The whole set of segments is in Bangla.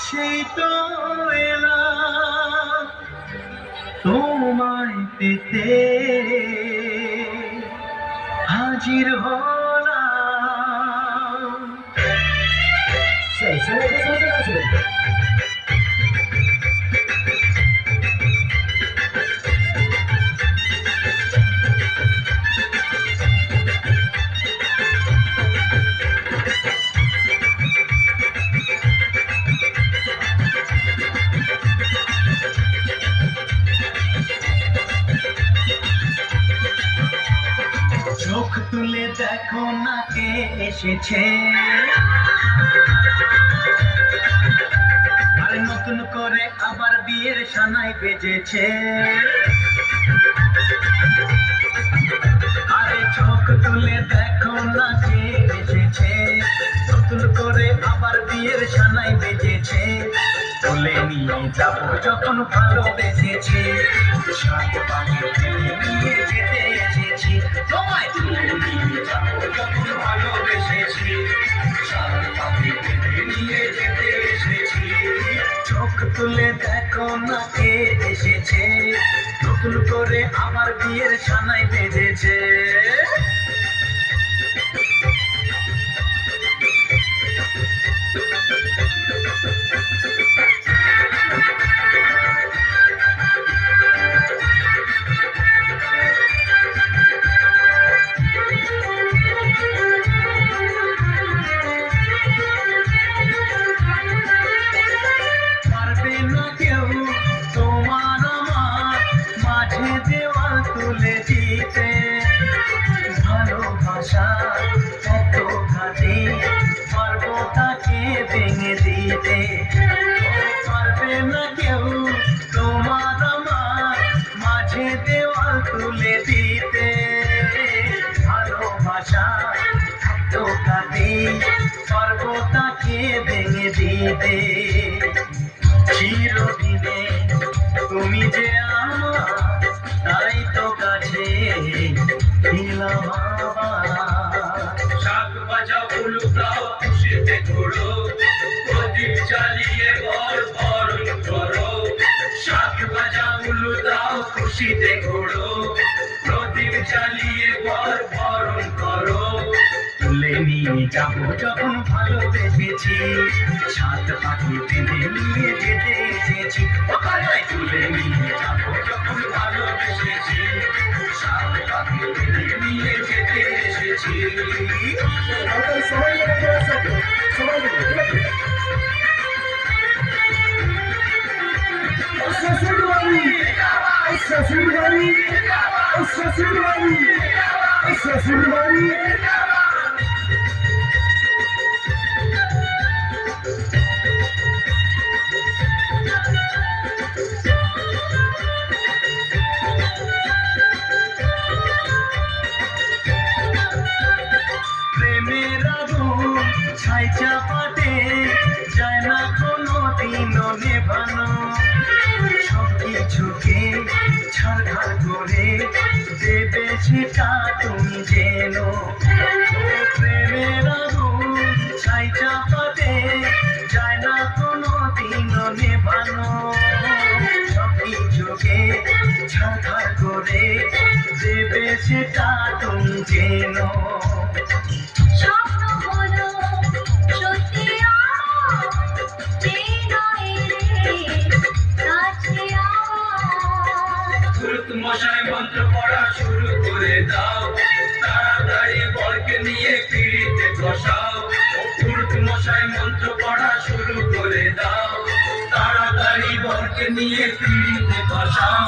সেই তো এলাম তোমায় পেতে, হাজির হলাম। চোখ তুলে দেখো না কে এসেছে, আরে নতুন করে আবার বিয়ের সানাই বেজেছে। আরে চোখ তুলে দেখো না কে এসেছে, নতুন করে আবার বিয়ের সানাই বেজেছে। বলে নিয়ে যাবো যখন ভালোবেসেছি, সাত পাখি নিয়ে যেতে এসেছি। তোমায় তুলে নিয়ে যাবো যখন ভালোবেসেছি, সাত পাখি নিয়ে যেতে এসেছি। চোখ তুলে দেখো না কে এসেছে, নতুন করে আবার বিয়ের সানাই বেজেছে। তুলে দিতে ভালোবাসা এত ঘাটে, পারবো তাকে ভেঙে দিতে। পারবে না কেউ তোমার আমার মাঝে দেওয়াল তুলে দিতে। ভালোবাসা এত ঘাটে, পারবো তাকে ভেঙে দিতে। চিরদিনে তুমি যে আমার, তাই তো কাছে দিলাম আবার। শাক বাজাও উলুদাও খুশিতে ঘোরো, প্রদীপ জ্বালিয়ে বরণ করো। শাক বাজাও উলুদাও খুশিতে ঘোরো, প্রদীপ জ্বালিয়ে বরণ করো। তুলে নিয়ে যাবো যখন ভালোবেসেছি, সাত পাখি বেঁধে নিয়ে যেতে এসেছি। তুলে নিয়ে যাবো যখন ভালোবেসেছি, সাত পাখি বেঁধে নিয়ে যেতে এসেছি। ছাই চাপাতে যায় না কোনো দিনও নেভানো, সব কিছুকে ছাড়খাড় করে দেবে সেটা তুমি যেন। প্রেমের আগুন ছাই চাপাতে যায় না কোনো দিনও নেভানো, সব কিছুকে ছাড়খাড় করে দেবে সেটা তুমি যেন। মশাই মন্ত্র পড়া শুরু করে দাও, তাড়াতাড়ি বরকে নিয়ে পিড়িতে বসাও। পুরুত মশাই মন্ত্র পড়া শুরু করে দাও, তাড়াতাড়ি বরকে নিয়ে পিড়িতে বসাও।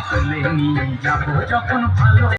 তুলে নিয়ে যাবো যখন ভালো